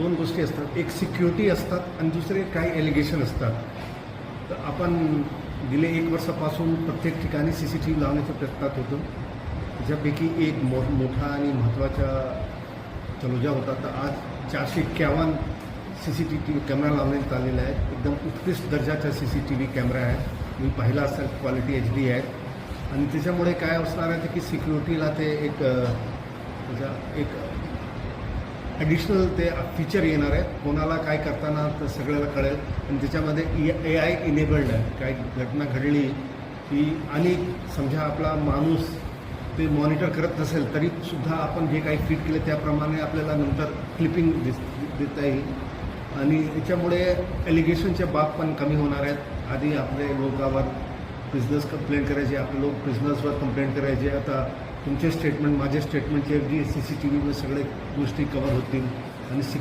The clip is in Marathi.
दोन गोष्टी असतात, एक सिक्युरिटी असतात आणि दुसरे काही एलिगेशन असतात. तर आपण गेले 1 वर्षापासून प्रत्येक ठिकाणी CCTV लावण्याच्या प्रयत्नात होतो. त्याच्यापैकी एक मोठा आणि महत्त्वाचा तनुजा होता. तर आज 451 CCTV कॅमेरा लावण्यात आलेले आहेत. एकदम उत्कृष्ट दर्जाचा CCTV कॅमेरा आहे. मी पाहिला असेल, क्वालिटी HD आहे आणि त्याच्यामुळे काय असणार आहे की सिक्युरिटीला ते एक ॲडिशनल ते फीचर येणार आहे. कोणाला काय करताना तर सगळ्याला कळेल आणि त्याच्यामध्ये AI इनेबल्ड आहे. काही घटना घडली की आणि समजा आपला माणूस ते मॉनिटर करत नसेल तरीसुद्धा आपण जे काही फीड केले त्याप्रमाणे आपल्याला नंतर क्लिपिंग देता येईल आणि याच्यामुळे एलिगेशनच्या बाब पण कमी होणार आहेत. आधी आपले लोकांवर बिझनेस कंप्लेंट करायचे, आपले लोक बिझनेसवर कंप्लेंट करायचे. आता तुमचे स्टेटमेंट, माझे स्टेटमेंटचे अगदी CCTVमध्ये सगळे गोष्टी कव्हर होतील आणि